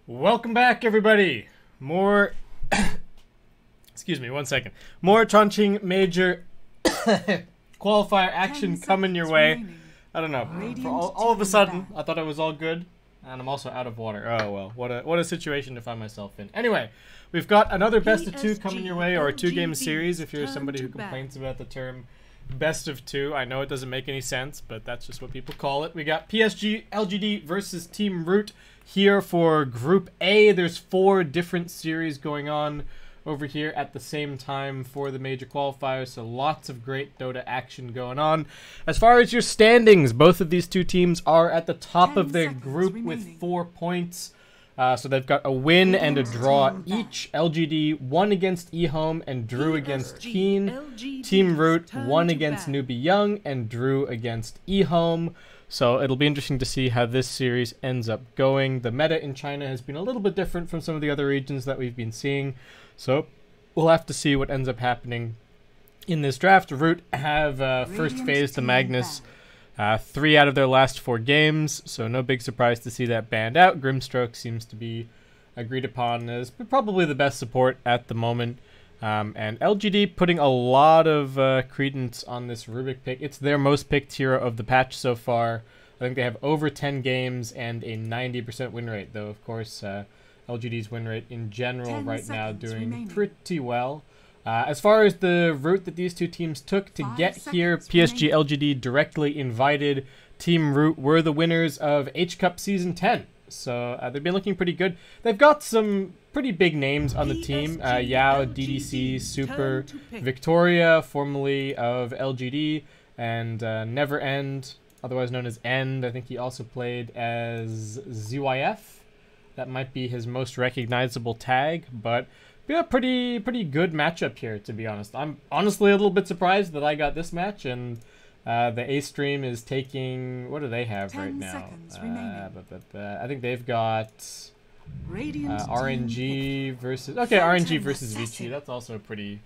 Welcome back, everybody. More, excuse me, one second. More Chongqing major qualifier action coming your way. I don't know. For all of a sudden, I thought it was all good, and I'm also out of water. Oh well, what a situation to find myself in. Anyway, we've got another best of two coming your way, or a two-game series if you're somebody who complains about the term best of two. I know it doesn't make any sense, but that's just what people call it. We got PSG.LGD versus Team Root here for Group A. There's 4 different series going on over here at the same time for the major qualifiers, so lots of great Dota action going on. As far as your standings, both of these two teams are at the top of their group with 4 points. So they've got a win and a draw each. LGD won against eHome and drew against Keen. Team Root won against Newbie Young and drew against eHome. So it'll be interesting to see how this series ends up going. The meta in China has been a little bit different from some of the other regions that we've been seeing. So we'll have to see what ends up happening in this draft. Root have first phase the Magnus 3 out of their last 4 games, so no big surprise to see that banned out. Grimstroke seems to be agreed upon as probably the best support at the moment. And LGD putting a lot of credence on this Rubik pick. It's their most picked hero of the patch so far. I think they have over 10 games and a 90% win rate, though of course LGD's win rate in general right now doing pretty well. As far as the route that these two teams took to get here, PSG.LGD directly invited. Team Root were the winners of H-Cup Season 10. So they've been looking pretty good. They've got some pretty big names on the team. Yao, DDC, Super, Victoria, formerly of LGD, and Never End, otherwise known as End. I think he also played as ZYF. That might be his most recognizable tag, but yeah, pretty good matchup here, to be honest. I'm honestly a little bit surprised that I got this match, and the A stream is taking, what do they have right now? I think they've got RNG versus, okay, RNG versus Vici. That's also a pretty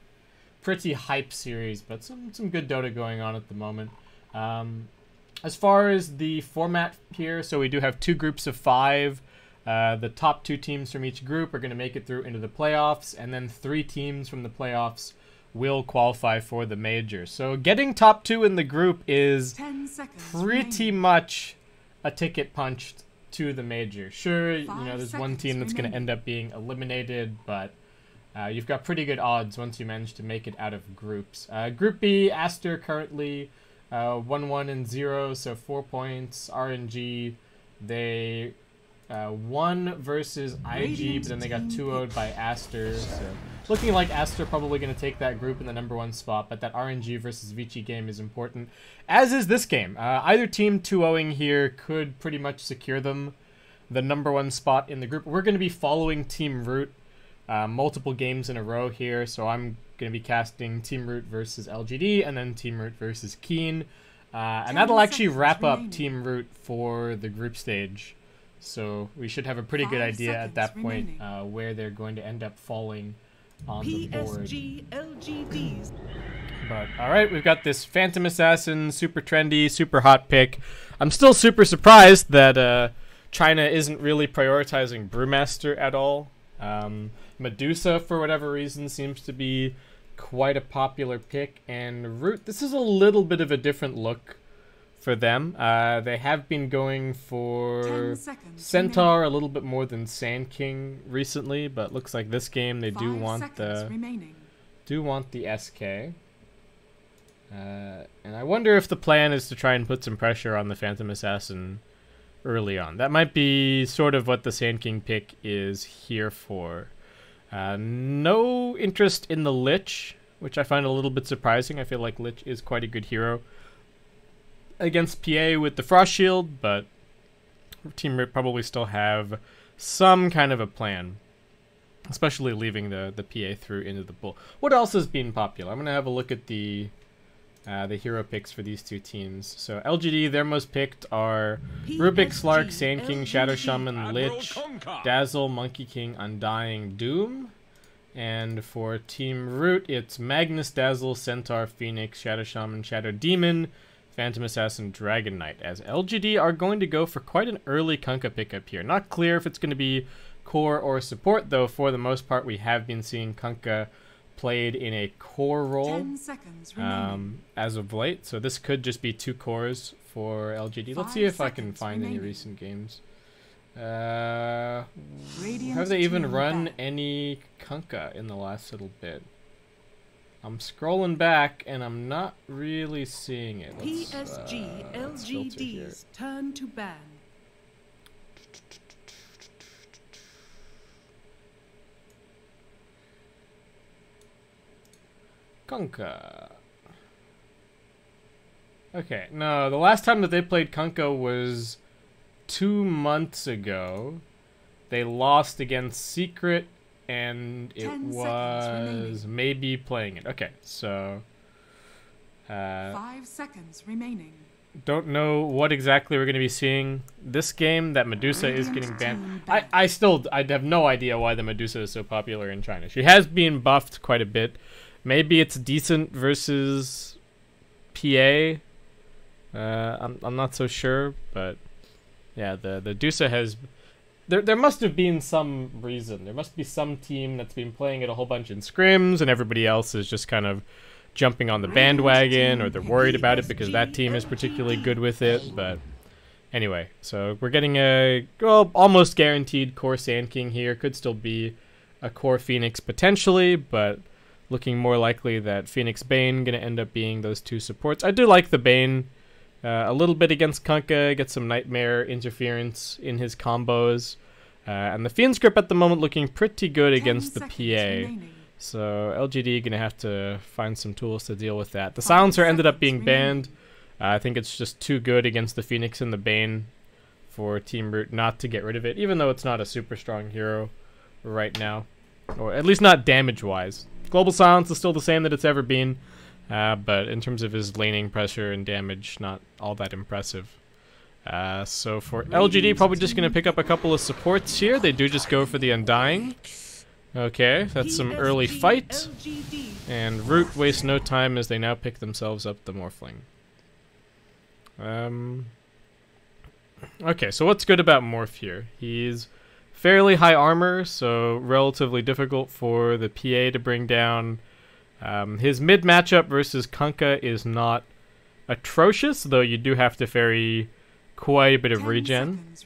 hype series, but some good Dota going on at the moment. As far as the format here, so we do have 2 groups of 5. The top 2 teams from each group are going to make it through into the playoffs, and then 3 teams from the playoffs will qualify for the major. So getting top 2 in the group is pretty much a ticket punched to the major. Sure, you know, there's one team that's going to end up being eliminated, but you've got pretty good odds once you manage to make it out of groups. Group B, Aster currently 1-1-0, so 4 points. RNG, they won versus IG, but then they got 2-0'd by Aster. So looking like Aster probably going to take that group in the #1 spot, but that RNG versus Vici game is important, as is this game. Either team 2-0ing here could pretty much secure them the #1 spot in the group. We're going to be following Team Root multiple games in a row here, so I'm going to be casting Team Root versus LGD and then Team Root versus Keen. And that'll actually wrap up Team Root for the group stage. So we should have a pretty good idea at that point where they're going to end up falling on the board. But alright, we've got this Phantom Assassin, super trendy, super hot pick. I'm still super surprised that China isn't really prioritizing Brewmaster at all. Medusa, for whatever reason, seems to be quite a popular pick. And Root, this is a little bit of a different look for them. They have been going for Centaur a little bit more than Sand King recently, but looks like this game they do want the SK. And I wonder if the plan is to try and put some pressure on the Phantom Assassin early on. That might be sort of what the Sand King pick is here for. No interest in the Lich, which I find a little bit surprising. I feel like Lich is quite a good hero against PA with the Frost Shield, but Team Root probably still have some kind of a plan, especially leaving the PA through into the pool. What else has been popular? I'm going to have a look at the hero picks for these two teams. So LGD, their most picked are Rubik, Slark, Sand King, Shadow Shaman, Lich, Dazzle, Monkey King, Undying, Doom. And for Team Root, it's Magnus, Dazzle, Centaur, Phoenix, Shadow Shaman, Shadow Demon, Phantom Assassin, Dragon Knight, as LGD are going to go for quite an early Kunkka pickup here. Not clear if it's going to be core or support, though for the most part we have been seeing Kunkka played in a core role 10 seconds remaining. as of late. So this could just be 2 cores for LGD. Let's see if I can find any remaining. recent games. Have they even run any Kunkka in the last little bit? I'm scrolling back and I'm not really seeing it. PSG.LGD's turn to ban. Kunkka. Okay, no, the last time that they played Kunkka was 2 months ago. They lost against Secret, and it was maybe playing it. Okay, so 5 seconds remaining. don't know what exactly we're going to be seeing this game. That Medusa is getting banned. I have no idea why the Medusa is so popular in China. She has been buffed quite a bit. Maybe it's decent versus PA. I'm not so sure, but yeah, the Medusa has. There must have been some reason. There must be some team that's been playing it a whole bunch in scrims, and everybody else is just kind of jumping on the bandwagon, or they're worried about it because that team is particularly good with it. But anyway, so we're getting a almost guaranteed core Sand King here. Could still be a core Phoenix potentially, but looking more likely that Phoenix Bane going to end up being those 2 supports. I do like the Bane a little bit against Kunkka, get some Nightmare interference in his combos. And the Fiend Script at the moment looking pretty good against the PA. Remaining. So LGD going to have to find some tools to deal with that. The Silencer ended up being banned. I think it's just too good against the Phoenix and the Bane for Team Root not to get rid of it, even though it's not a super strong hero right now. Or at least not damage-wise. Global Silence is still the same that it's ever been, but in terms of his laning pressure and damage, not all that impressive. So for LGD, probably just going to pick up a couple of supports here. They do just go for the Undying. Okay, that's some early fight. And Root wastes no time as they now pick themselves up the Morphling. Okay, so what's good about Morph here? He's fairly high armor, so relatively difficult for the PA to bring down. His mid matchup versus Kunkka is not atrocious, though you do have to ferry quite a bit of regen.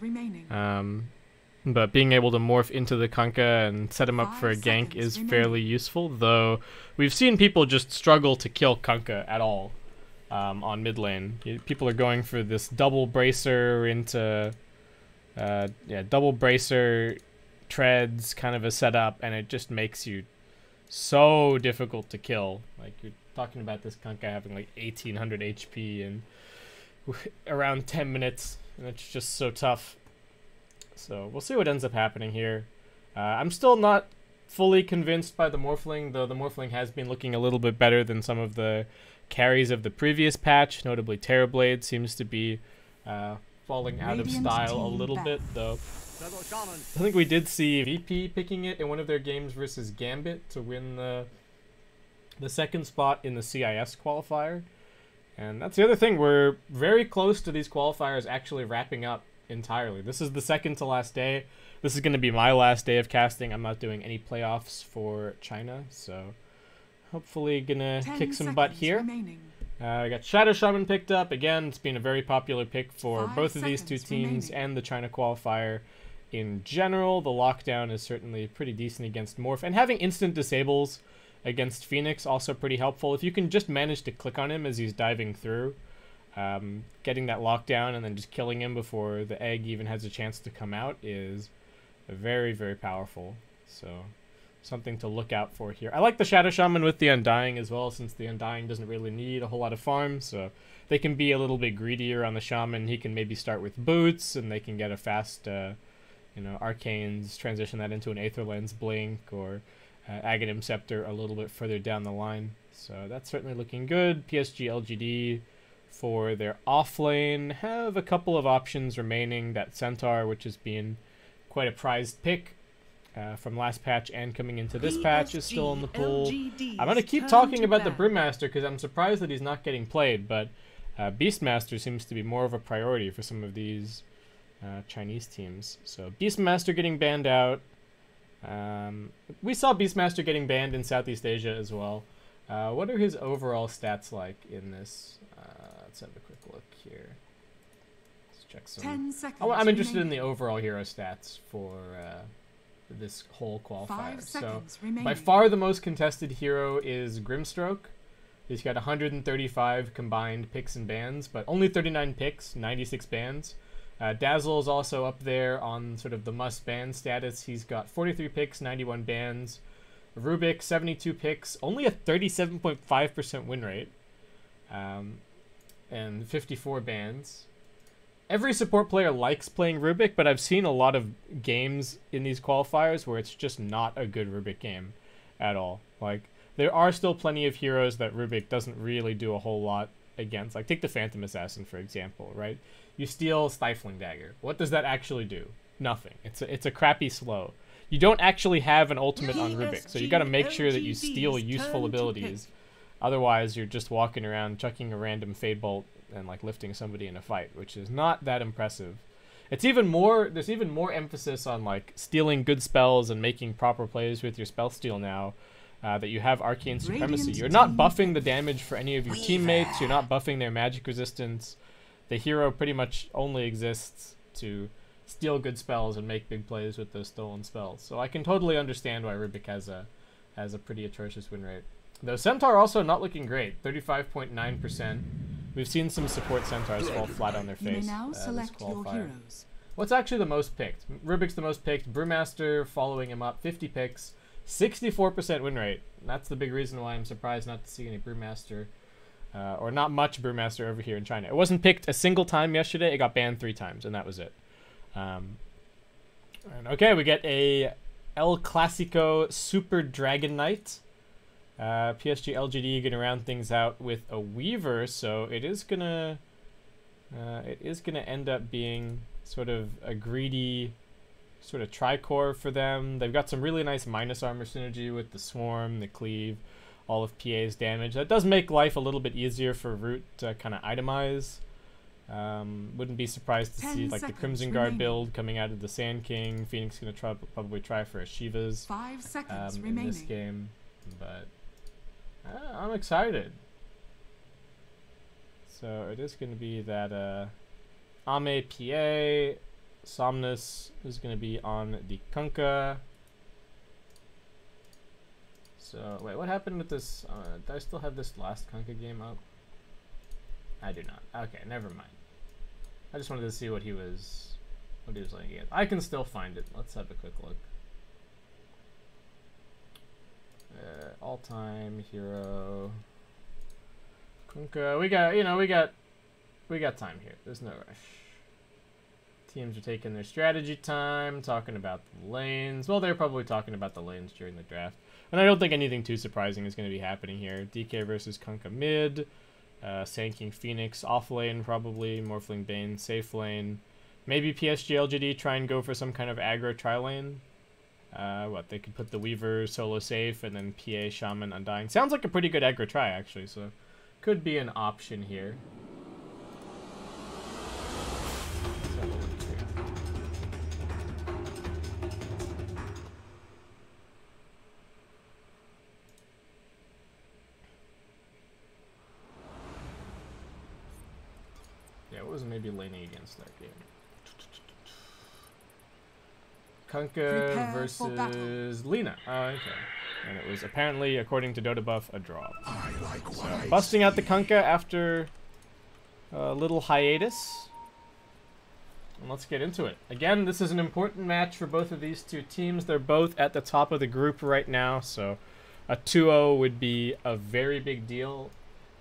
But being able to morph into the Kunkka and set him up for a gank is fairly useful, though we've seen people just struggle to kill Kunkka at all on mid lane. People are going for this double bracer into double bracer treads kind of a setup, and it just makes you so difficult to kill. Like, you're talking about this Kunkka having like 1800 HP in around 10 minutes, and it's just so tough. So we'll see what ends up happening here. I'm still not fully convinced by the Morphling, though the Morphling has been looking a little bit better than some of the carries of the previous patch. Notably, Terrorblade seems to be falling out of style a little bit, though. I think we did see VP picking it in one of their games versus Gambit to win the second spot in the CIS qualifier. And that's the other thing, we're very close to these qualifiers actually wrapping up entirely. This is the second to last day. This is going to be my last day of casting. I'm not doing any playoffs for China, so hopefully gonna kick some butt here. I got Shadow Shaman picked up. Again, it's been a very popular pick for both of these 2 teams and the China qualifier in general. The lockdown is certainly pretty decent against Morph, and having instant disables against Phoenix also pretty helpful. If you can just manage to click on him as he's diving through, getting that lockdown and then just killing him before the egg even has a chance to come out is very, very powerful. So something to look out for here. I like the Shadow Shaman with the Undying as well, since the Undying doesn't really need a whole lot of farm, so they can be a little bit greedier on the Shaman. He can maybe start with boots, and they can get a fast, Arcanes, transition that into an Aether Lens Blink, or Aghanim Scepter a little bit further down the line. So that's certainly looking good. PSG.LGD for their off lane have a couple of options remaining. That Centaur, which has been quite a prized pick from last patch and coming into this patch, is still in the pool. I'm going to keep talking about the Brewmaster because I'm surprised that he's not getting played, but Beastmaster seems to be more of a priority for some of these Chinese teams. So Beastmaster getting banned out. We saw Beastmaster getting banned in Southeast Asia as well. What are his overall stats like in this? Let's have a quick look here. Let's check some. 10 seconds. Oh, I'm interested in the overall hero stats for this whole qualifier. 5 seconds So, remaining. by far the most contested hero is Grimstroke. He's got 135 combined picks and bans, but only 39 picks, 96 bans. Dazzle is also up there on sort of the must-ban status. He's got 43 picks, 91 bans. Rubik, 72 picks, only a 37.5% win rate, and 54 bans. Every support player likes playing Rubik, but I've seen a lot of games in these qualifiers where it's just not a good Rubik game at all. Like, there are still plenty of heroes that Rubik doesn't really do a whole lot against. Like, take the Phantom Assassin, for example, right? You steal Stifling Dagger. What does that actually do? Nothing. It's a crappy slow. You don't actually have an ultimate on Rubik, so you got to make sure that you steal useful abilities. Otherwise, you're just walking around chucking a random Fade Bolt and like lifting somebody in a fight, which is not that impressive. It's even more. There's even more emphasis on like stealing good spells and making proper plays with your spell steal now. That you have Arcane Supremacy. You're not buffing the damage for any of your teammates. You're not buffing their magic resistance. The hero pretty much only exists to steal good spells and make big plays with those stolen spells. So I can totally understand why Rubik has a pretty atrocious win rate. Though Centaur also not looking great, 35.9%. We've seen some support Centaurs fall flat on their face. You may now select your heroes. What's actually the most picked? Rubik's the most picked. Brewmaster following him up, 50 picks. 64% win rate. That's the big reason why I'm surprised not to see any Brewmaster, or not much Brewmaster over here in China. It wasn't picked a single time yesterday. It got banned 3 times, and that was it. And okay, we get a El Clasico Super Dragon Knight. PSG.LGD gonna round things out with a Weaver, so it is gonna end up being sort of a greedy sort of tricore for them. They've got some really nice minus armor synergy with the Swarm, the Cleave, all of PA's damage. That does make life a little bit easier for Root to kind of itemize. Wouldn't be surprised to see like the Crimson Guard build coming out of the Sand King. Phoenix gonna probably try for a Shivas 5 seconds in this game, but I'm excited. So it is gonna be that Ame PA. Somnus is going to be on the Kunkka. So, wait, what happened with this? Do I still have this last Kunkka game up? I do not. Okay, never mind. I just wanted to see what he was playing against. I can still find it. Let's have a quick look. All-time hero. Kunkka. We got time here. There's no rush. Teams are taking their strategy time, talking about the lanes. Well, they're probably talking about the lanes during the draft. And I don't think anything too surprising is going to be happening here. DK versus Kunkka mid. Sand King Phoenix off lane probably. Morphling Bane safe lane. Maybe PSG.LGD try and go for some kind of aggro tri-lane. They could put the Weaver solo safe and then PA Shaman Undying. Sounds like a pretty good aggro try actually, so could be an option here. Was maybe laning against that game. Kunkka versus Lina. Oh, okay. And it was apparently, according to Dota Buff, a draw. So, busting out the Kunkka after a little hiatus. And let's get into it. Again, this is an important match for both of these two teams. They're both at the top of the group right now, so a 2-0 would be a very big deal.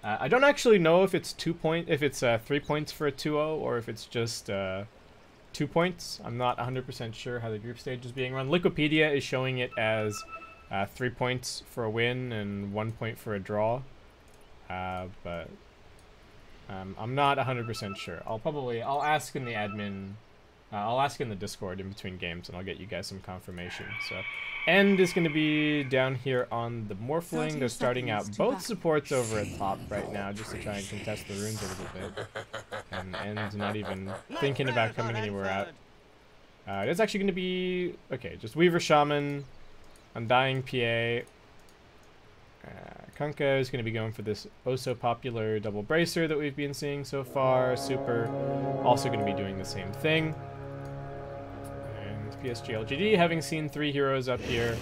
I don't actually know if it's 3 points for a 2-0 or if it's just 2 points. I'm not 100% sure how the group stage is being run. Wikipedia is showing it as 3 points for a win and 1 point for a draw. But I'm not 100% sure. I'll ask in the admin. I'll ask in the Discord in between games, and I'll get you guys some confirmation. So, End is going to be down here on the Morphling. They're starting out both supports over at top right now, just to try and contest the runes a little bit. And End's not even thinking about coming anywhere out. It's actually going to be... Okay, just Weaver Shaman, Undying PA. Kunkka is going to be going for this oh-so-popular double bracer that we've been seeing so far. Super also going to be doing the same thing. And PSG.LGD, having seen 3 heroes up here,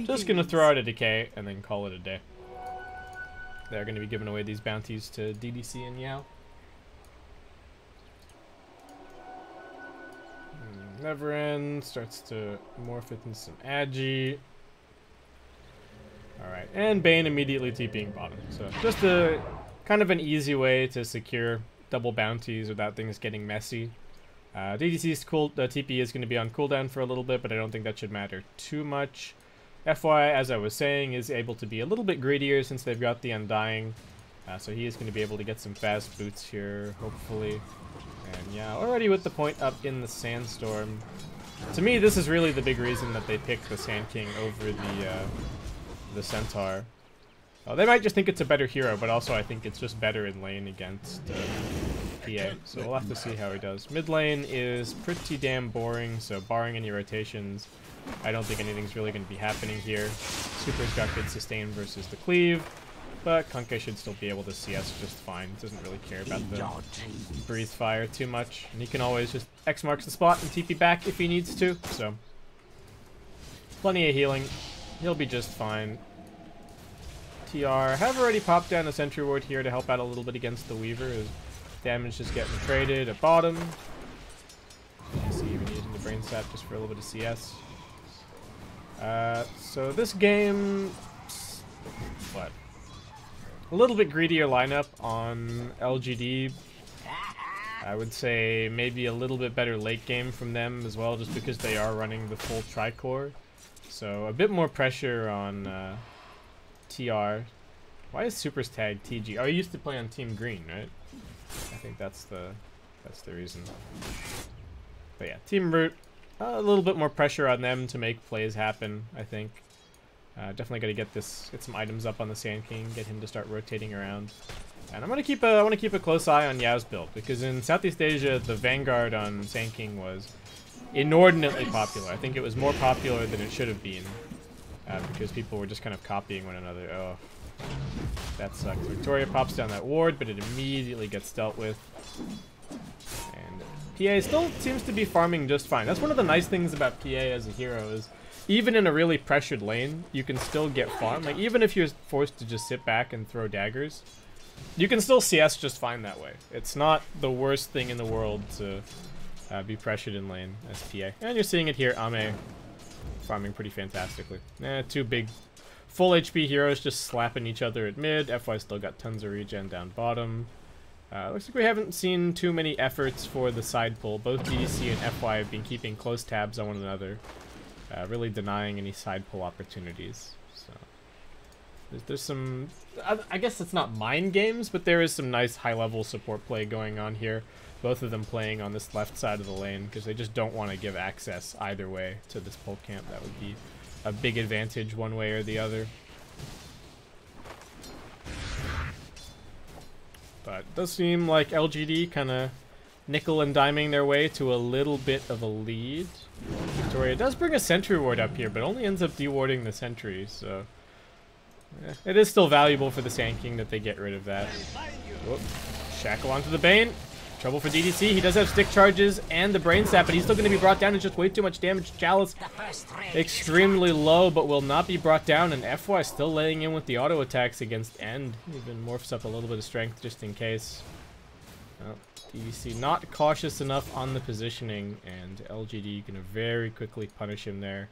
just going to throw out a decay and then call it a day. They're going to be giving away these bounties to DDC and Yao. Neverend starts to morph it into some Agi. Alright, and Bane immediately TPing bottom. So just a kind of an easy way to secure double bounties without things getting messy. DDC's TP is going to be on cooldown for a little bit, but I don't think that should matter too much. FY, as I was saying, is able to be a little bit greedier since they've got the Undying. So he is going to be able to get some fast boots here, hopefully. And yeah, already with the point up in the Sandstorm. To me, this is really the big reason that they picked the Sand King over the Centaur. Well, they might just think it's a better hero, but also I think it's just better in lane against PA. So we'll have to see how he does. Mid lane is pretty damn boring, so barring any rotations, I don't think anything's really going to be happening here. Super's got good sustain versus the cleave, but Kunkka should still be able to CS just fine. Doesn't really care about the breathe fire too much, and he can always just X marks the spot and TP back if he needs to, so plenty of healing. He'll be just fine. TR have already popped down a sentry ward here to help out a little bit against the Weaver. His damage just getting traded at bottom. You see even using the brain sap just for a little bit of CS. So this game, what? A little bit greedier lineup on LGD. I would say maybe a little bit better late game from them as well, just because they are running the full tricore. So a bit more pressure on TR. Why is Super's tag TG? Oh, he used to play on Team Green, right? I think that's the reason. But yeah, Team Root, a little bit more pressure on them to make plays happen, I think. Definitely got to get some items up on the Sand King, get him to start rotating around. And I want to keep a close eye on Yao's build, because in Southeast Asia, the Vanguard on Sand King was inordinately popular. I think it was more popular than it should have been, because people were just kind of copying one another. Oh, that sucks. Victoria pops down that ward, but it immediately gets dealt with. And PA still seems to be farming just fine. That's one of the nice things about PA as a hero is, even in a really pressured lane, you can still get farm. Like, even if you're forced to just sit back and throw daggers, you can still CS just fine that way. It's not the worst thing in the world to be pressured in lane as PA. And you're seeing it here, Ame farming pretty fantastically. Two big full HP heroes just slapping each other at mid. FY still got tons of regen down bottom. Looks like we haven't seen too many efforts for the side pull. Both DDC and FY have been keeping close tabs on one another, really denying any side pull opportunities. So there's some, I guess it's not mind games, but there is some nice high-level support play going on here. Both of them playing on this left side of the lane because they just don't want to give access either way to this pull camp. That would be a big advantage one way or the other. But it does seem like LGD kind of nickel and diming their way to a little bit of a lead. Victoria does bring a sentry ward up here, but only ends up dewarding the sentry, so it is still valuable for the Sand King that they get rid of that. Whoop. Shackle onto the Bane. Trouble for DDC. He does have stick charges and the brain sap, but he's still going to be brought down. It's just way too much damage. Chalice extremely low, but will not be brought down. And FY still laying in with the auto attacks against End. Even morphs up a little bit of strength just in case. Oh, DDC not cautious enough on the positioning, and LGD going to very quickly punish him there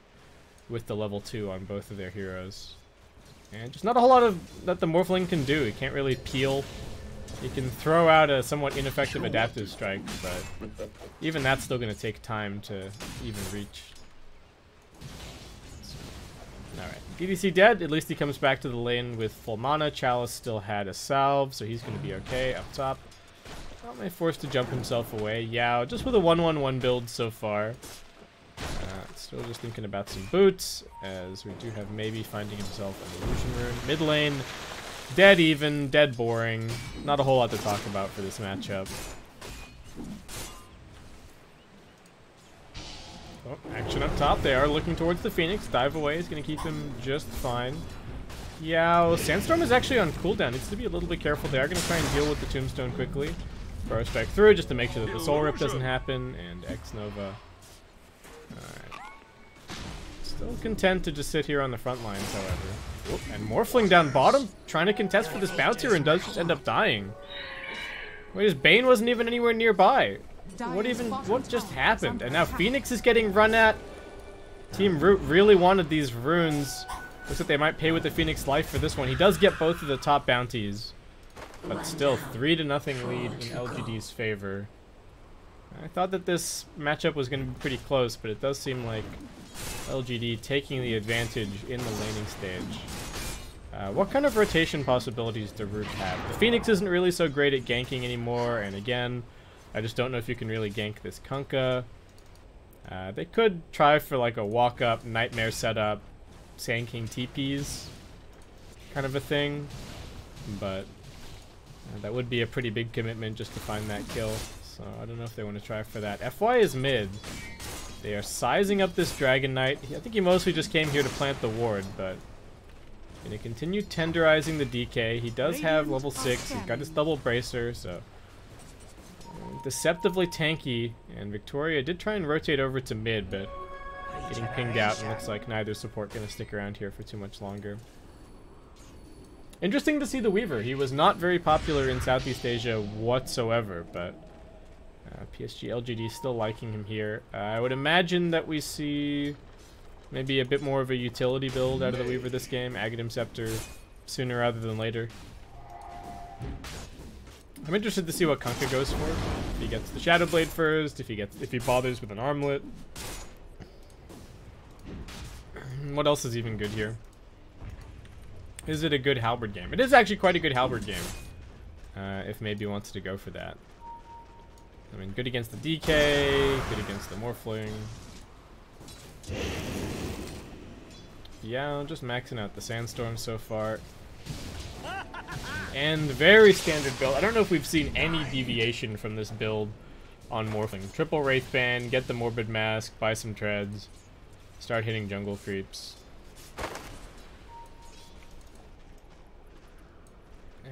with the level 2 on both of their heroes. And just not a whole lot of that the Morphling can do. He can't really peel. He can throw out a somewhat ineffective adaptive strike, but even that's still going to take time to even reach. Alright, DDC dead. At least he comes back to the lane with full mana. Chalice still had a salve, so he's going to be okay up top. May forced to jump himself away. Yao, just with a 1-1-1 build so far. Still just thinking about some boots, as we do have maybe finding himself an illusion rune. Mid lane, dead even, dead boring. Not a whole lot to talk about for this matchup. Oh, action up top. They are looking towards the Phoenix. Dive away is going to keep him just fine. Yeah, Sandstorm is actually on cooldown. Needs to be a little bit careful. They are going to try and deal with the Tombstone quickly. Burst back through just to make sure that the Soul Rip doesn't happen. And X Nova. Alright. Still content to just sit here on the front lines, however. Oop, and Morphling down bottom, trying to contest for this bouncer and does just end up dying. Wait, his Bane wasn't even anywhere nearby. What just happened? And now Phoenix is getting run at. Team Root really wanted these runes. Looks like they might pay with the Phoenix life for this one. He does get both of the top bounties. But still, 3-0 lead in LGD's favor. I thought that this matchup was going to be pretty close, but it does seem like LGD taking the advantage in the laning stage. What kind of rotation possibilities do Root have? The Phoenix isn't really so great at ganking anymore, and again, I just don't know if you can really gank this Kunkka. They could try for like a walk-up, Nightmare setup, Sand King TPs kind of a thing, but that would be a pretty big commitment just to find that kill, so I don't know if they want to try for that. FY is mid. They are sizing up this Dragon Knight. I think he mostly just came here to plant the ward, but going to continue tenderizing the DK. He does have level 6. He's got his double bracer, so deceptively tanky. And Victoria did try and rotate over to mid, but getting pinged out, and looks like neither support going to stick around here for too much longer. Interesting to see the Weaver. He was not very popular in Southeast Asia whatsoever, but PSG.LGD still liking him here. I would imagine that we see maybe a bit more of a utility build out of the Weaver this game. Aghanim Scepter sooner rather than later. I'm interested to see what Kunkka goes for. If he gets the Shadow Blade first, if he bothers with an Armlet. What else is even good here? Is it a good Halberd game? It is actually quite a good Halberd game. If maybe wants to go for that. I mean, good against the DK, good against the Morphling. Yeah, I'm just maxing out the Sandstorm so far. And very standard build. I don't know if we've seen any deviation from this build on Morphling. Triple Wraithband, get the Morbid Mask, buy some treads, start hitting jungle creeps.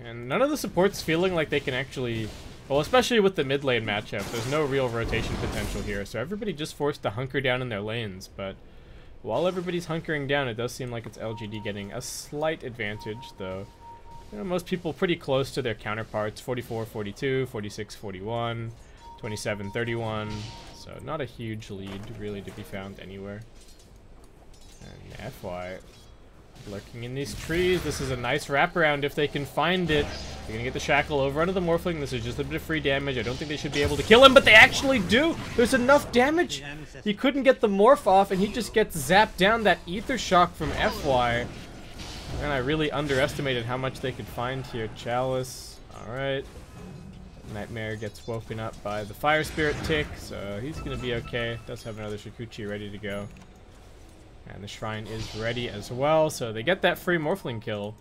And none of the supports feeling like they can actually... Well, especially with the mid lane matchup, there's no real rotation potential here, so everybody just forced to hunker down in their lanes, but while everybody's hunkering down, it does seem like it's LGD getting a slight advantage, though. You know, most people pretty close to their counterparts, 44-42, 46-41, 27-31, so not a huge lead really to be found anywhere. And FY lurking in these trees. This is a nice wraparound if they can find it. They're gonna get the shackle over onto the Morphling. This is just a bit of free damage. I don't think they should be able to kill him, but they actually do. There's enough damage. He couldn't get the morph off, and he just gets zapped down. That ether shock from FY. And I really underestimated how much they could find here. Chalice. Alright. Nightmare gets woken up by the Fire Spirit tick, so he's gonna be okay. Does have another Shikuchi ready to go. And the Shrine is ready as well, so they get that free Morphling kill.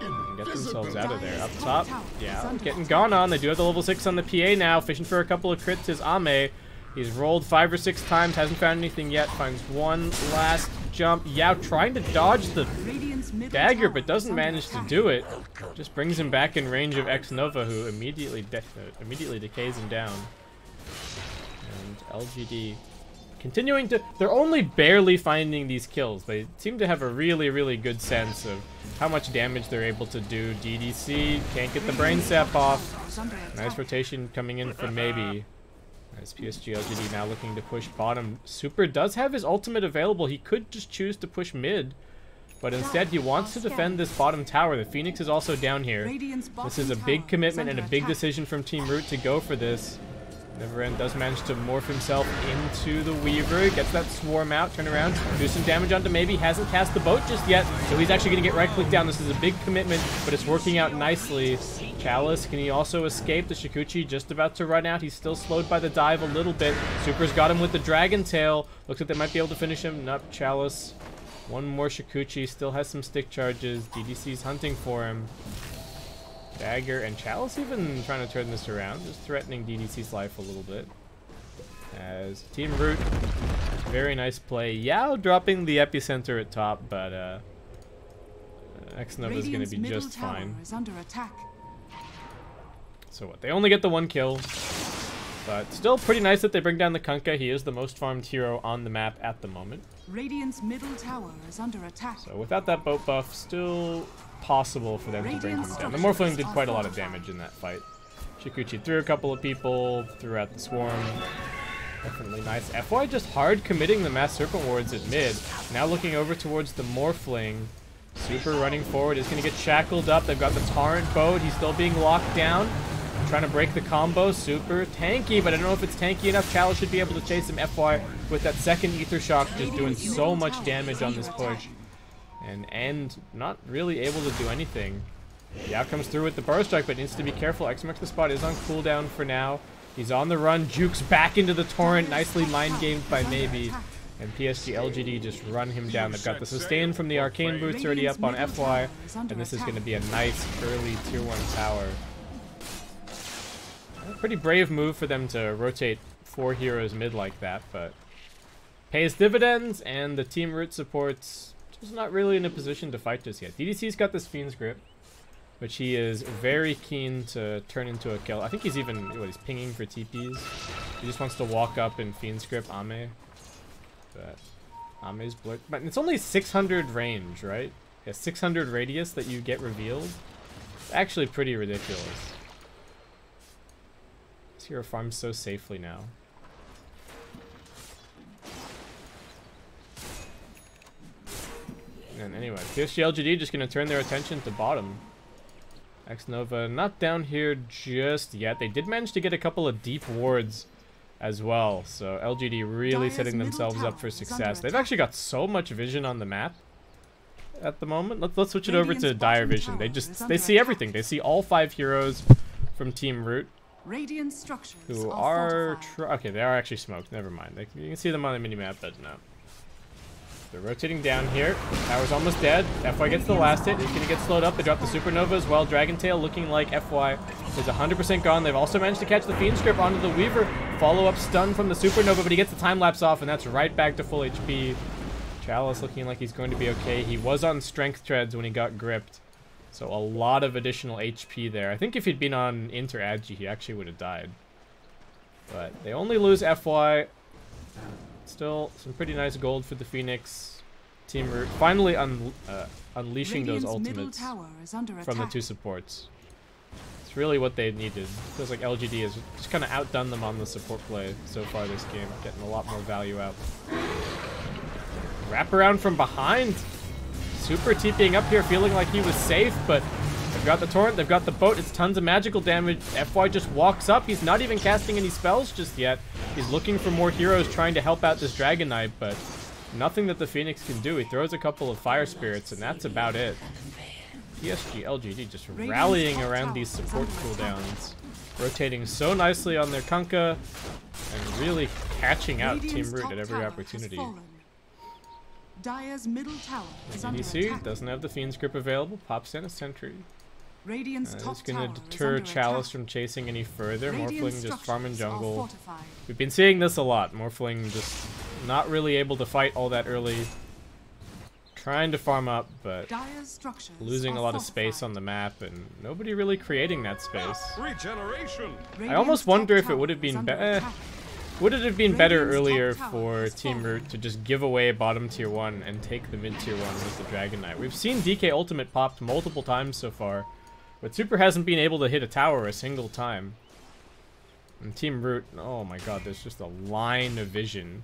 And get themselves out of there. Up top, yeah, getting gone on. They do have the level 6 on the PA now. Fishing for a couple of crits is Ame. He's rolled 5 or 6 times, hasn't found anything yet. Finds one last jump. Yao trying to dodge the dagger, but doesn't manage to do it. Just brings him back in range of X Nova, who immediately decays him down. And LGD continuing to... They're only barely finding these kills. They seem to have a really, really good sense of how much damage they're able to do. DDC can't get the Brain Sap off. Nice rotation coming in from Maybe. As PSG.LGD now looking to push bottom. Super does have his ultimate available. He could just choose to push mid, but instead he wants to defend this bottom tower. The Phoenix is also down here. This is a big commitment and a big decision from Team Root to go for this. Neverend does manage to morph himself into the Weaver. Gets that swarm out, turn around, do some damage onto Maybe. Hasn't cast the boat just yet, so he's actually going to get right-click down. This is a big commitment, but it's working out nicely. Chalice, can he also escape? The Shikuchi just about to run out. He's still slowed by the dive a little bit. Super's got him with the Dragon Tail. Looks like they might be able to finish him. Nope, Chalice. One more Shikuchi. Still has some stick charges. DDC's hunting for him. Dagger and Chalice even trying to turn this around, just threatening DDC's life a little bit. As Team Root, very nice play. Yao dropping the epicenter at top, but Xnova is going to be just fine. So what? They only get the 1 kill, but still pretty nice that they bring down the Kunkka. He is the most farmed hero on the map at the moment. Radiant's middle tower is under attack. So without that boat buff, still possible for them to bring him down. The Morphling did quite a lot of damage in that fight. Shikuchi threw a couple of people, threw out the swarm. Definitely nice. FY just hard committing the Mass Serpent Wards at mid. Now looking over towards the Morphling. Super running forward is going to get shackled up. They've got the Torrent boat. He's still being locked down. Trying to break the combo. Super tanky, but I don't know if it's tanky enough. Chalice should be able to chase him. FY with that second Ether Shock just doing so much damage on this push. And not really able to do anything. Yao comes through with the burst strike, but needs to be careful. XMX the spot is on cooldown for now. He's on the run. Jukes back into the Torrent. Nicely mind gamed by Maybe. And PSG.LGD just run him down. They've got the sustain from the Arcane Boots already up on FY. And this is going to be a nice early tier 1 tower. A pretty brave move for them to rotate 4 heroes mid like that, but pays dividends, and the Team Root support's just not really in a position to fight just yet. DDC's got this Fiend's Grip, which he is very keen to turn into a kill. I think he's even, he's pinging for TPs. He just wants to walk up and Fiend's Grip Ame. But Ame's blurred. But it's only 600 range, right? Yeah, 600 radius that you get revealed. It's actually pretty ridiculous. This hero farms so safely now. And anyway, PSG.LGD just going to turn their attention to bottom. Xnova not down here just yet. They did manage to get a couple of deep wards as well. So LGD really setting themselves up for success. They've actually got so much vision on the map at the moment. Let's switch it over to Dire Vision. They see everything. They see all 5 heroes from Team Root. Who are... okay, they are actually smoked. Never mind. You can see them on the minimap, but no. They're rotating down here. Tower's almost dead. FY gets the last hit. He's going to get slowed up. They drop the Supernova as well. Dragon Tail looking like FY is 100% gone. They've also managed to catch the Fiend's Grip onto the Weaver. Follow-up stun from the Supernova, but he gets the time-lapse off, and that's right back to full HP. Chalice looking like he's going to be okay. He was on Strength Treads when he got gripped, so a lot of additional HP there. I think if he'd been on Inter Agi, he actually would have died. But they only lose FY. Still, some pretty nice gold for the Phoenix. Team Root finally unleashing those ultimates from the 2 supports. It's really what they needed. Feels like LGD has just kind of outdone them on the support play so far this game, getting a lot more value out. Wrap around from behind. Super TPing up here, feeling like he was safe, but they've got the Torrent, they've got the boat, it's tons of magical damage. FY just walks up. He's not even casting any spells just yet. He's looking for more heroes trying to help out this Dragon Knight, but nothing that the Phoenix can do. He throws a couple of Fire Spirits, and that's about it. PSG.LGD just rallying around these support cooldowns, rotating so nicely on their Kunkka, and really catching out Team Root at every opportunity. DDC doesn't have the Fiend's Grip available, pops in a Sentry. It's going to deter Chalice from chasing any further. Morphling just farming jungle. We've been seeing this a lot. Morphling just not really able to fight all that early. Trying to farm up, but losing a lot of space on the map, and nobody really creating that space. I almost wonder if it would have been better. Would it have been better earlier for Team Root to just give away bottom tier 1 and take the mid tier 1 with the Dragon Knight? We've seen DK ultimate popped multiple times so far, but Super hasn't been able to hit a tower a single time. And Team Root, oh my god, there's just a line of vision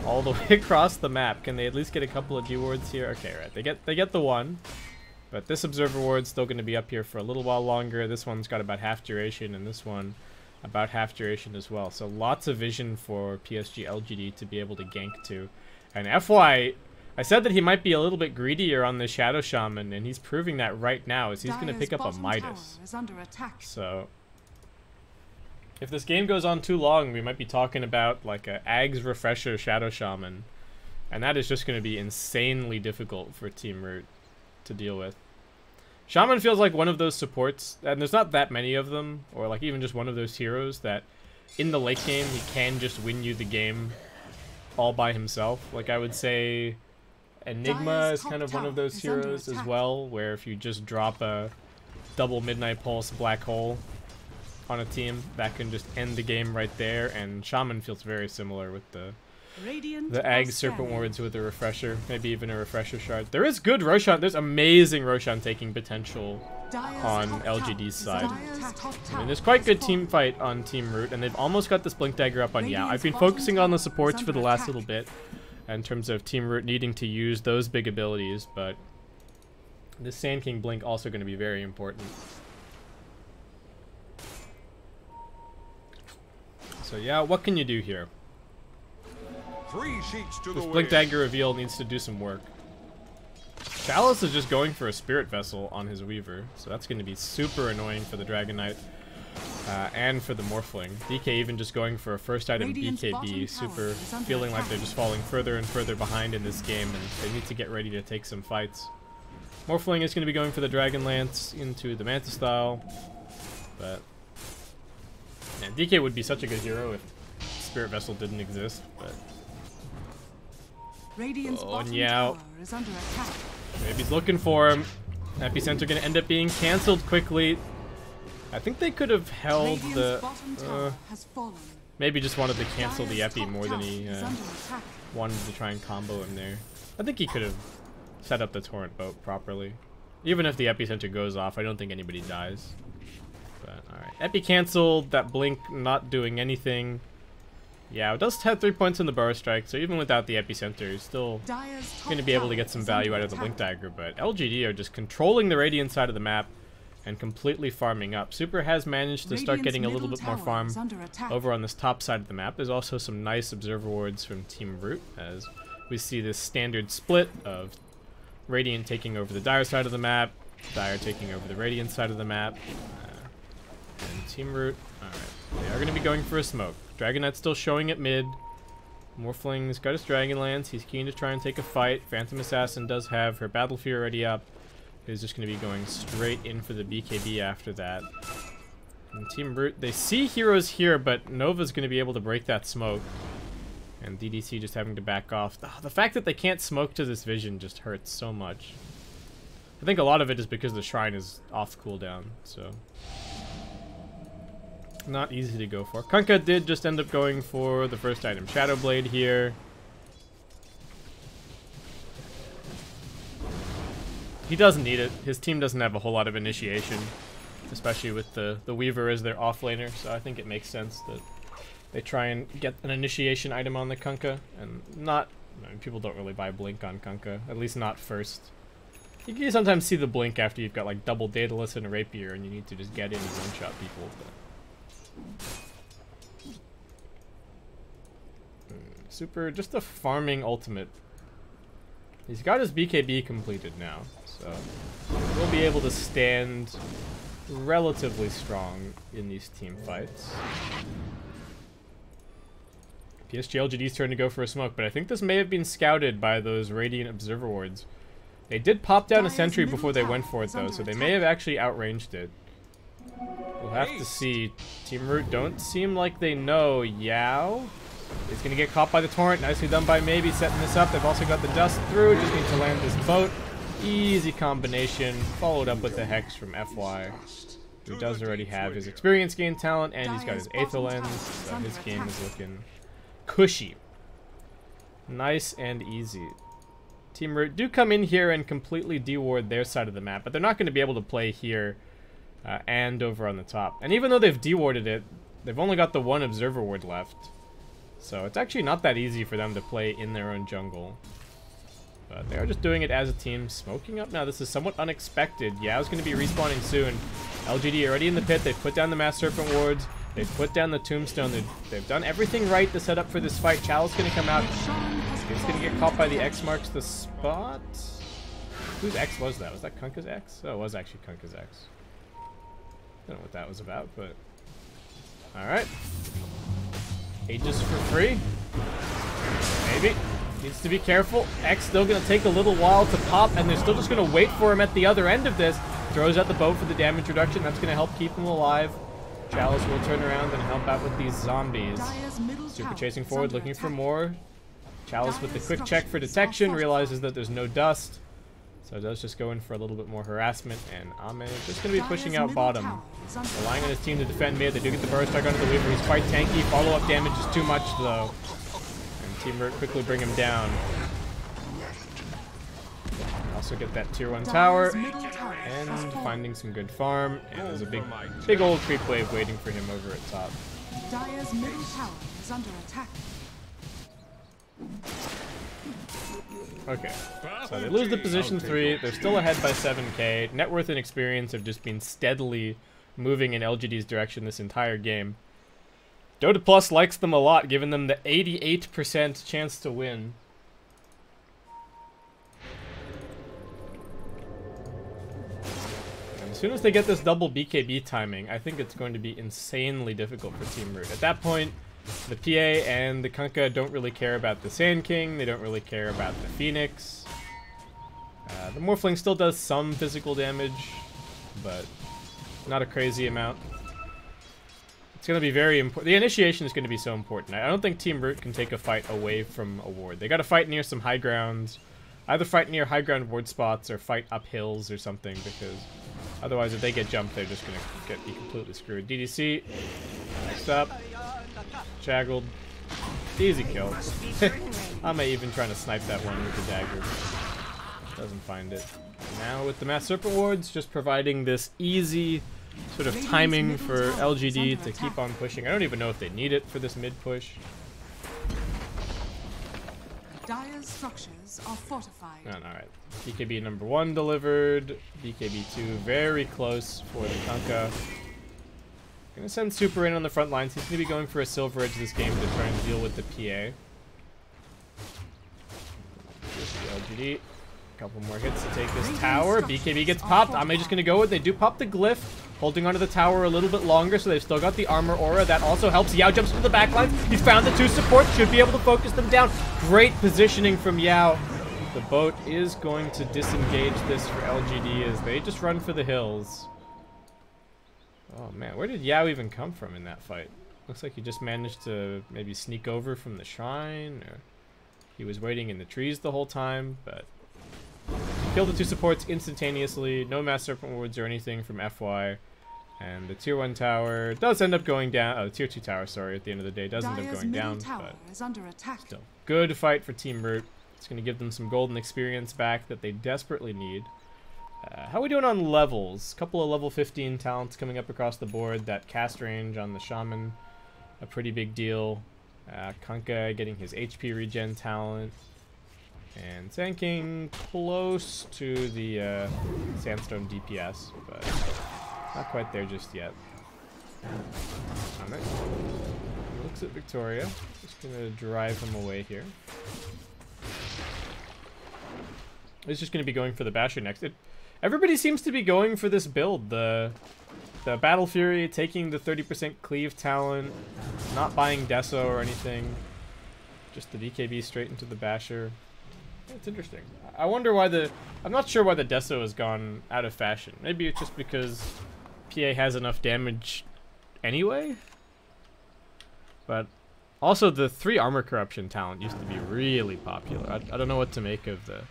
all the way across the map. Can they at least get a couple of D-wards here? Okay, right, they get the 1. But this Observer Ward's still going to be up here for a little while longer. This one's got about half duration, and this one about half duration as well. So lots of vision for PSG.LGD to be able to gank to. And FY, I said that he might be a little bit greedier on the Shadow Shaman, and he's proving that right now as he's going to pick up a Midas. So if this game goes on too long, we might be talking about like a Ags Refresher Shadow Shaman. And that is just going to be insanely difficult for Team Root to deal with. Shaman feels like one of those supports, and there's not that many of them, or like even just one of those heroes that in the late game, he can just win you the game all by himself. Like, I would say Enigma is kind of one of those heroes as well, where if you just drop a double Midnight Pulse Black Hole on a team, that can just end the game right there. And Shaman feels very similar with the Ag Serpent Wards with a refresher, maybe even a refresher shard. There is good Roshan, there's amazing Roshan taking potential on LGD's side. I mean, there's quite good team fight on Team Root, and they've almost got this Blink Dagger up on Yao. I've been focusing on the supports for the last little bit in terms of Team Root needing to use those big abilities, but this Sand King Blink also going to be very important. So yeah, what can you do here? This Blink Dagger reveal needs to do some work. Chalice is just going for a Spirit Vessel on his Weaver, so that's going to be super annoying for the Dragon Knight and for the Morphling. DK even just going for a first item BKB, super feeling like they're just falling further and further behind in this game, and they need to get ready to take some fights. Morphling is going to be going for the Dragon Lance into the Manta style, but yeah, DK would be such a good hero if Spirit Vessel didn't exist, but and Yao. Maybe he's looking for him. Epicenter gonna end up being cancelled quickly. I think they could have held the maybe just wanted to cancel the Epi more than he wanted to try and combo him there. I think he could have set up the Torrent Boat properly. Even if the Epicenter goes off, I don't think anybody dies. But alright. Epi cancelled, that Blink not doing anything. Yeah, it does have 3 points in the Burrow Strike, so even without the Epicenter, he's still going to be able to get some value out of the Blink Dagger, but LGD are just controlling the Radiant side of the map and completely farming up. Super has managed to start getting a little bit more farm over on this top side of the map. There's also some nice Observer Wards from Team Root, as we see this standard split of Radiant taking over the Dire side of the map, Dire taking over the Radiant side of the map, and Team Root, alright, they are going to be going for a smoke. Dragon Knight's still showing at mid. Morphling's got his Dragon Lance. He's keen to try and take a fight. Phantom Assassin does have her Battle Fear already up. He's just going to be going straight in for the BKB after that. And Team Root, they see heroes here, but Nova's going to be able to break that smoke. And DDC just having to back off. The fact that they can't smoke to this vision just hurts so much. I think a lot of it is because the Shrine is off cooldown, so not easy to go for. Kunkka did just end up going for the first item, Shadow Blade here. He doesn't need it. His team doesn't have a whole lot of initiation, especially with the Weaver as their offlaner, so I think it makes sense that they try and get an initiation item on the Kunkka, and not, I mean, people don't really buy Blink on Kunkka, at least not first. You can sometimes see the Blink after you've got like double Daedalus and a Rapier and you need to just get in and one-shot people, but Super, just a farming ultimate. He's got his BKB completed now, so we'll be able to stand relatively strong in these team fights. PSG.LGD's turn to go for a smoke, but I think this may have been scouted by those Radiant Observer Wards. They did pop down a sentry before they went for it though, so they may have actually outranged it. We'll have to see. Team Root don't seem like they know. Yao is going to get caught by the Torrent. Nicely done by Maybe, setting this up. They've also got the Dust through. Just need to land this boat. Easy combination. Followed up with the Hex from FY, who does already have his experience gain talent, and he's got his Aether Lens, so his game is looking cushy. Nice and easy. Team Root do come in here and completely deward their side of the map, but they're not going to be able to play here and over on the top. And even though they've dewarded it, they've only got the one Observer Ward left. So it's actually not that easy for them to play in their own jungle. But they are just doing it as a team. Smoking up now. This is somewhat unexpected. Yao's going to be respawning soon. LGD already in the pit. They've put down the Mass Serpent Wards. They've put down the Tombstone. They've done everything right to set up for this fight. Chalice going to come out. He's going to get caught by the X marks the spot. Whose X was that? Was that Kunkka's X? Oh, it was actually Kunkka's X. I don't know what that was about, but alright. Aegis for free. Maybe. Needs to be careful. X still going to take a little while to pop, and they're still just going to wait for him at the other end of this. Throws out the boat for the damage reduction. That's going to help keep him alive. Chalice will turn around and help out with these zombies. Dire's middle Super tower chasing is forward, under looking for attack. more. Chalice with the quick check for Dire's detection, structures are realizes that there's no dust. So it does just go in for a little bit more harassment, and Ame is just going to be pushing out bottom. Relying on his team to defend mid. They do get the burst strike onto the Weaver. He's quite tanky. Follow-up damage is too much, though. And Team Root quickly bring him down. Also get that tier 1 tower, and finding some good farm, and there's a big old creep wave waiting for him over at top. Dire's middle tower is under attack. Okay, so they lose the position 3, they're still ahead by 7k. Net worth and experience have just been steadily moving in LGD's direction this entire game. Dota Plus likes them a lot, giving them the 88% chance to win. As soon as they get this double BKB timing, I think it's going to be insanely difficult for Team Root. At that point, the PA and the Kunkka don't really care about the Sand King, they don't really care about the Phoenix. The Morphling still does some physical damage, but not a crazy amount. It's going to be very important. The initiation is going to be so important. I don't think Team Root can take a fight away from a ward. They got to fight near some high grounds. Either fight near high ground ward spots or fight up hills or something, because otherwise if they get jumped, they're just going to be completely screwed. DDC, next up, Jaggled, easy kill. I may even trying to snipe that one with the dagger. Doesn't find it. Now with the Mass Serpent wards, just providing this easy sort of timing for LGD to keep on pushing. I don't even know if they need it for this mid push. Dire's structures are fortified. Alright. BKB number 1 delivered. BKB 2 very close for the Kunkka. Gonna send Super in on the front lines. He's gonna be going for a Silver Edge this game to try and deal with the PA. Just the LGD. Couple more hits to take this tower. BKB gets popped. I'm just gonna go with. They do pop the glyph, holding onto the tower a little bit longer, so they've still got the armor aura. That also helps. Yao jumps to the backline. He's found the 2 supports. Should be able to focus them down. Great positioning from Yao. The boat is going to disengage this for LGD as they just run for the hills. Oh man, where did Yao even come from in that fight? Looks like he just managed to maybe sneak over from the shrine, or he was waiting in the trees the whole time, but killed the 2 supports instantaneously. No Mass Serpent wards or anything from FY. And the tier 1 tower does end up going down. Oh, the tier 2 tower, sorry, at the end of the day does end up going down. But still, good fight for Team Root. It's going to give them some golden experience back that they desperately need. How are we doing on levels? Couple of level 15 talents coming up across the board. That cast range on the Shaman, a pretty big deal. Kunkka getting his HP regen talent. And Sand King close to the Sandstone DPS, but not quite there just yet. Alright. Looks at Victoria. Just gonna drive him away here. He's just gonna be going for the Basher next. Everybody seems to be going for this build. The Battle Fury taking the 30% cleave talent, not buying Deso or anything. Just the BKB straight into the Basher. It's interesting. I wonder why I'm not sure why the Deso has gone out of fashion. Maybe it's just because PA has enough damage anyway? But also the 3 armor corruption talent used to be really popular. I don't know what to make of the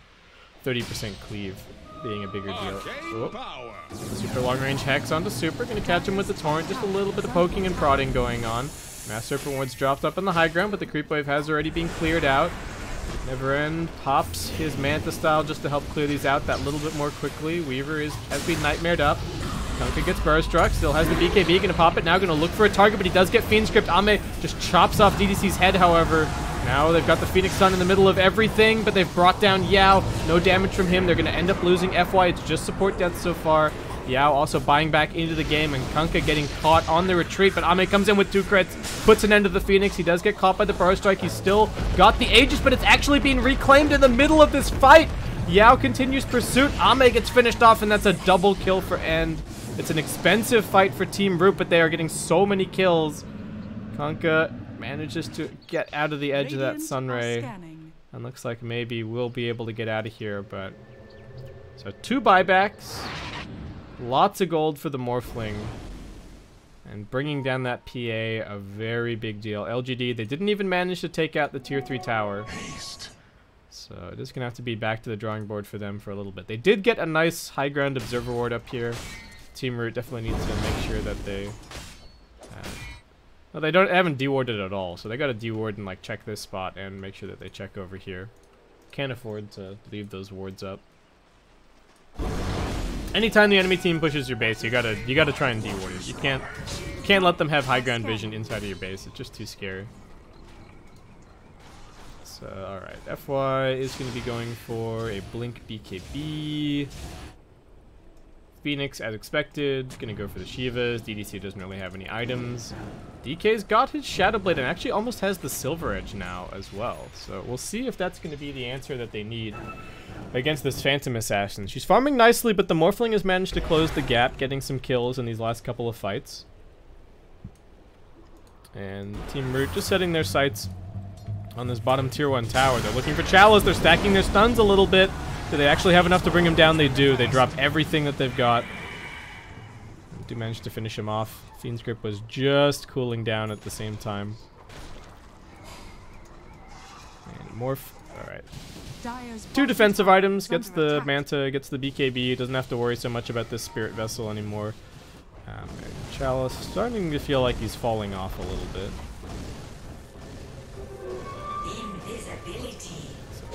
30% cleave being a bigger deal. Oh. Super long range hex onto Super. Gonna catch him with the torrent. Just a little bit of poking and prodding going on. Mass Serpent Ward's dropped up on the high ground, but the creep wave has already been cleared out. Never End pops his Manta style just to help clear these out that little bit more quickly. Weaver has been nightmared up. Kunkka gets burst struck, still has the BKB, gonna pop it now, gonna look for a target, but he does get Fiend Script. Ame just chops off DDC's head, however. Now they've got the Phoenix Sun in the middle of everything, but they've brought down Yao. No damage from him. They're gonna end up losing FY. It's just support death so far. Yao also buying back into the game, and Kunkka getting caught on the retreat, but Ame comes in with 2 crits, puts an end to the Phoenix. He does get caught by the burst strike. He's still got the Aegis, but it's actually being reclaimed in the middle of this fight. Yao continues pursuit. Ame gets finished off, and that's a double kill for End. It's an expensive fight for Team Root, but they are getting so many kills. Kunkka manages to get out of the edge of that Sunray, and looks like maybe we'll be able to get out of here, but... So 2 buybacks. Lots of gold for the Morphling. And bringing down that PA, a very big deal. LGD, they didn't even manage to take out the tier 3 tower. So it is going to have to be back to the drawing board for them for a little bit. They did get a nice high ground observer ward up here. Team Root definitely needs to make sure that they... well, they haven't dewarded at all, so they got to deward and like check this spot and make sure that they check over here. Can't afford to leave those wards up. Anytime the enemy team pushes your base, you gotta try and deward it. You can't let them have high ground vision inside of your base. It's just too scary. So alright, FY is gonna be going for a blink BKB. Phoenix, as expected, gonna go for the Shivas. DDC doesn't really have any items. DK's got his Shadow Blade and actually almost has the Silver Edge now as well. So we'll see if that's gonna be the answer that they need against this Phantom Assassin. She's farming nicely, but the Morphling has managed to close the gap, getting some kills in these last couple of fights. And Team Root just setting their sights on this bottom tier 1 tower. They're looking for Chalice. They're stacking their stuns a little bit. Do they actually have enough to bring him down? They do. They drop everything that they've got. They do manage to finish him off. Fiend's Grip was just cooling down at the same time. And Morph. Alright. 2 defensive items. Gets the Manta, gets the BKB. Doesn't have to worry so much about this Spirit Vessel anymore. And Chalice starting to feel like he's falling off a little bit.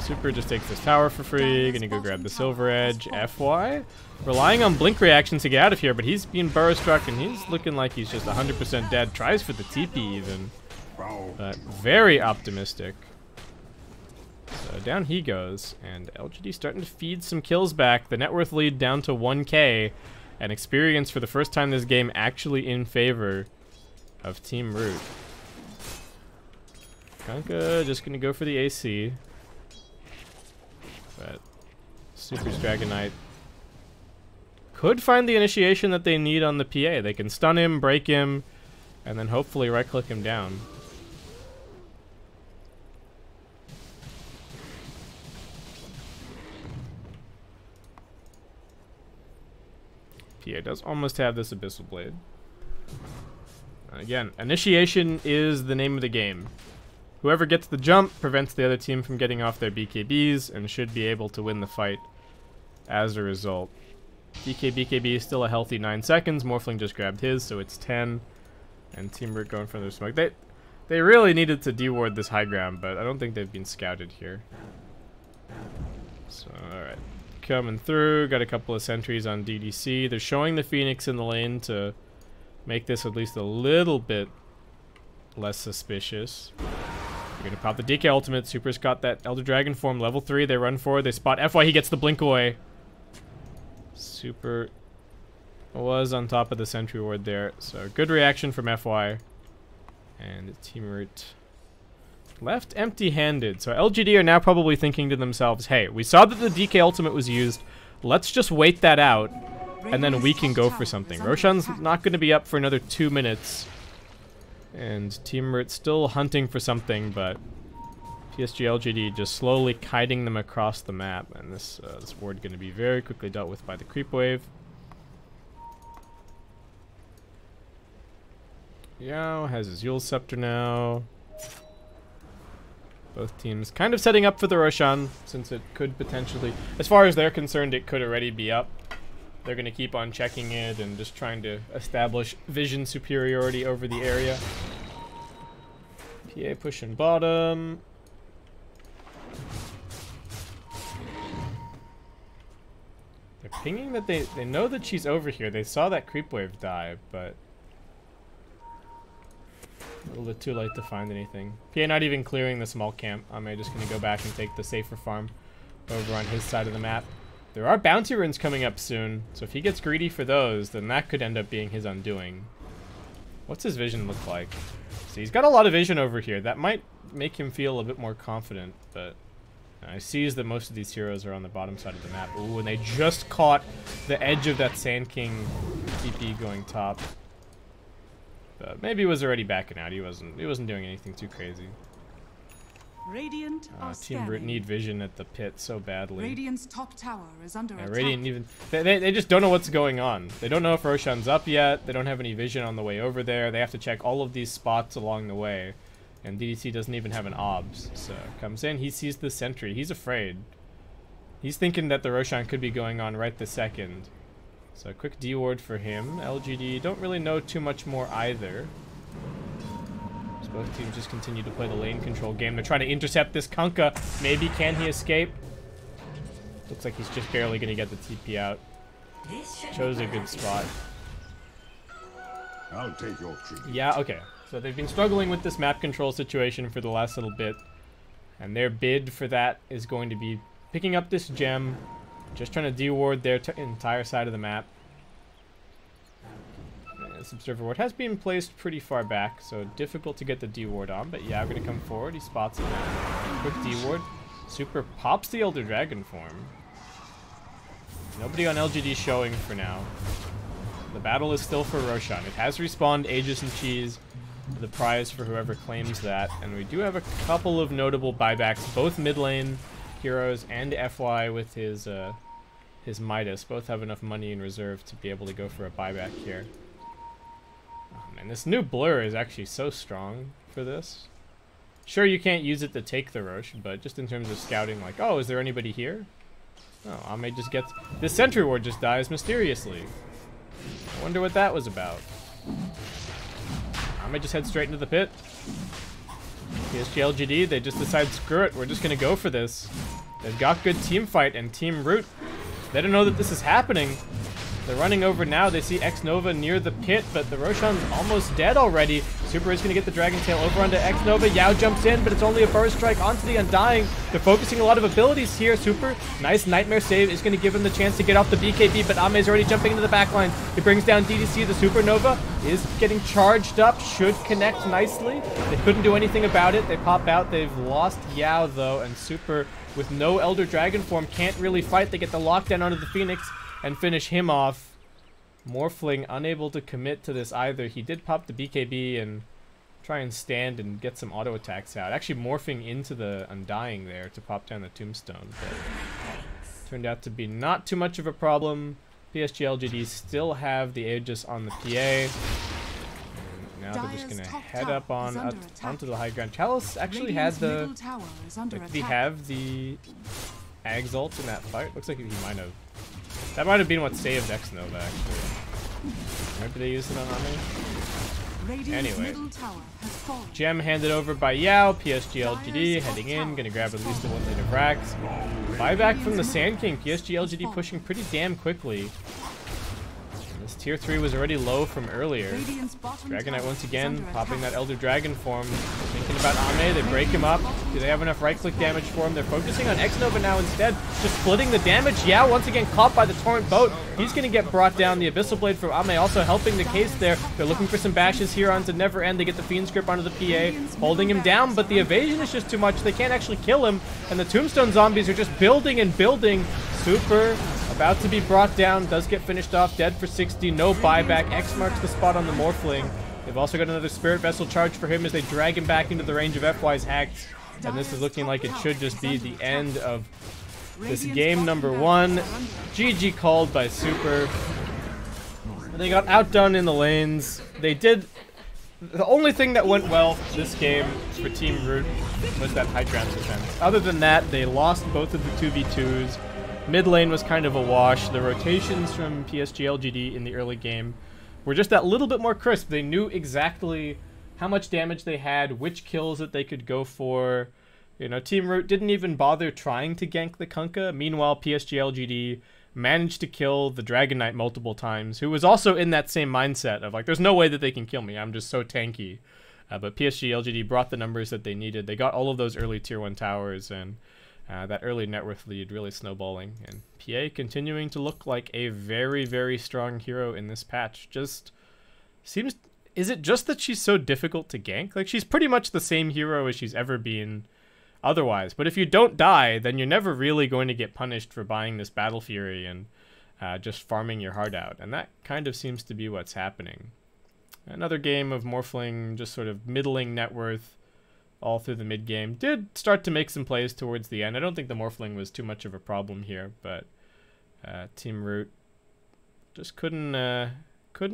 Super just takes this tower for free. Gonna go grab the Silver Edge. FY relying on blink reaction to get out of here, but he's being burrow struck and he's looking like he's just 100% dead. Tries for the TP even, but very optimistic. So down he goes, and LGD starting to feed some kills back. The net worth lead down to 1k, and experience for the first time this game actually in favor of Team Root. Kanka just gonna go for the AC. But Super's Dragonite could find the initiation that they need on the PA. They can stun him, break him, and then hopefully right-click him down. PA does almost have this Abyssal Blade. Again, initiation is the name of the game. Whoever gets the jump prevents the other team from getting off their BKBs and should be able to win the fight as a result. BKB is still a healthy 9 seconds. Morphling just grabbed his, so it's 10. And Team Root going for their smoke. They really needed to deward this high ground, but I don't think they've been scouted here. So, alright. Coming through. Got a couple of sentries on DDC. They're showing the Phoenix in the lane to make this at least a little bit less suspicious. You're gonna pop the DK ultimate. Super's got that Elder Dragon form, level 3. They run forward. They spot FY. He gets the blink away. Super was on top of the sentry ward there. So good reaction from FY. And Team Root left empty-handed. So LGD are now probably thinking to themselves, hey, we saw that the DK ultimate was used. Let's just wait that out, and then we can go for something. Roshan's not going to be up for another 2 minutes. And Team Root still hunting for something, but PSG.LGD just slowly kiting them across the map. And this ward going to be very quickly dealt with by the creep wave. Yao has his Yule Scepter now. Both teams kind of setting up for the Roshan, since it could potentially, as far as they're concerned, it could already be up. They're going to keep on checking it and just trying to establish vision superiority over the area. PA pushing bottom. They're pinging that they know that she's over here. They saw that creep wave die, but a little bit too late to find anything. PA not even clearing the small camp. I'm just going to go back and take the safer farm over on his side of the map. There are bounty runes coming up soon, so if he gets greedy for those, then that could end up being his undoing. What's his vision look like? So he's got a lot of vision over here. That might make him feel a bit more confident, but I see that most of these heroes are on the bottom side of the map. Ooh, and they just caught the edge of that Sand King TP going top. But maybe he was already backing out. He wasn't doing anything too crazy. Radiant are Team Root need vision at the pit so badly. Radiant's top tower is under attack. Radiant even they just don't know what's going on. They don't know if Roshan's up yet. They don't have any vision on the way over there. They have to check all of these spots along the way. And DDC doesn't even have an obs. So comes in, he sees the sentry. He's afraid. He's thinking that the Roshan could be going on right this second. So a quick D-ward for him. LGD don't really know too much more either. So both teams just continue to play the lane control game. They're trying to intercept this Kunkka. Maybe can he escape? Looks like he's just barely going to get the TP out. Chose a good spot. I'll take your tribute. Yeah, okay. So they've been struggling with this map control situation for the last little bit. And their bid for that is going to be picking up this gem. Just trying to de-ward their entire side of the map. This observer ward has been placed pretty far back, so difficult to get the D-ward on. But yeah, I'm going to come forward. He spots him. Quick D-ward. Super pops the Elder Dragon form. Nobody on LGD showing for now. The battle is still for Roshan. It has respawned Aegis and Cheese. The prize for whoever claims that. And we do have a couple of notable buybacks. Both mid lane heroes and FY with his Midas both have enough money in reserve to be able to go for a buyback here. Oh man, this new blur is actually so strong for this. Sure, you can't use it to take the Rosh, but just in terms of scouting, like, oh, is there anybody here? Oh, Ame just gets... This sentry ward just dies mysteriously. I wonder what that was about. Ame just head straight into the pit. PSG.LGD, they just decide, screw it, we're just going to go for this. They've got good team fight and team root. They don't know that this is happening. They're running over now. They see X-Nova near the pit, but the Roshan's almost dead already. Super is going to get the Dragon Tail over onto X-Nova. Yao jumps in, but it's only a burst strike onto the Undying. They're focusing a lot of abilities here. Super, nice Nightmare save is going to give him the chance to get off the BKB, but Ame's already jumping into the backline. He brings down DDC. The Supernova is getting charged up. Should connect nicely. They couldn't do anything about it. They pop out. They've lost Yao, though, and Super, with no Elder Dragon form, can't really fight. They get the lockdown onto the Phoenix and finish him off. Morphling unable to commit to this either. He did pop the BKB and try and stand and get some auto attacks out. Actually morphing into the Undying there to pop down the Tombstone. But turned out to be not too much of a problem. PSG.LGD still have the Aegis on the PA. And now they're just going to head up on onto the high ground. Chalice actually had the... Did he have the Ag's ult in that fight? Looks like he might have. That might have been what saved X-Nova, actually. Maybe they used it on Ame. Anyway. Gem handed over by Yao. PSG.LGD heading in. Gonna grab at least a 1 lane of racks. Buyback from the Sand King. PSG.LGD pushing pretty damn quickly. This tier 3 was already low from earlier. Dragonite once again popping that Elder Dragon form. Thinking about Ame, they break him up. Do they have enough right click damage for him? They're focusing on X-Nova now instead. Just splitting the damage. Yeah, once again caught by the Torrent Boat. He's going to get brought down. The Abyssal Blade from Ame also helping the case there. They're looking for some bashes here onto Never End. They get the Fiend's Grip onto the PA, holding him down, but the evasion is just too much. They can't actually kill him, and the Tombstone zombies are just building and building. Super about to be brought down, does get finished off, dead for 60, no buyback. X marks the spot on the Morphling. They've also got another Spirit Vessel charge for him as they drag him back into the range of FY's hacks. And this is looking like it should just be the end of this game number 1. GG called by Super. They got outdone in the lanes. They did... The only thing that went well this game for Team Root was that high trans defense. Other than that, they lost both of the 2v2s. Mid lane was kind of a wash. The rotations from PSG.LGD in the early game were just that little bit more crisp. They knew exactly how much damage they had, which kills that they could go for. You know, Team Root didn't even bother trying to gank the Kunkka. Meanwhile, PSG.LGD managed to kill the Dragon Knight multiple times, who was also in that same mindset of like, there's no way that they can kill me. I'm just so tanky. But PSG.LGD brought the numbers that they needed. They got all of those early tier 1 towers, and that early net worth lead really snowballing. And PA continuing to look like a very, very strong hero in this patch. Just seems... Is it just that she's so difficult to gank? Like, she's pretty much the same hero as she's ever been otherwise. But if you don't die, then you're never really going to get punished for buying this Battle Fury and just farming your heart out. And that kind of seems to be what's happening. Another game of Morphling, just sort of middling net worth. all through the mid game. Did start to make some plays towards the end. I don't think the Morphling was too much of a problem here, but Team Root just couldn't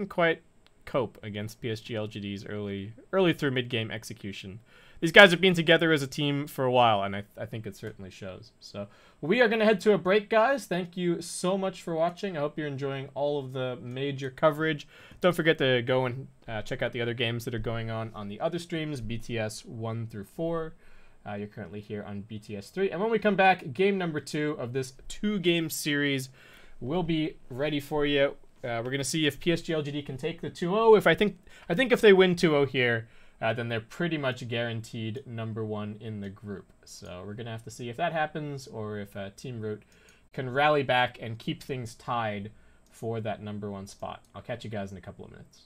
quite cope against PSG.LGD's early through mid game execution. These guys have been together as a team for a while, and I think it certainly shows. So we are going to head to a break, guys. Thank you so much for watching. I hope you're enjoying all of the major coverage. Don't forget to go and check out the other games that are going on the other streams, BTS 1 through 4. You're currently here on BTS 3. And when we come back, game number 2 of this 2-game series will be ready for you. We're going to see if PSG.LGD can take the 2-0. I think if they win 2-0 here, then they're pretty much guaranteed #1 in the group. So we're going to have to see if that happens, or if Team Root can rally back and keep things tied for that #1 spot. I'll catch you guys in a couple of minutes.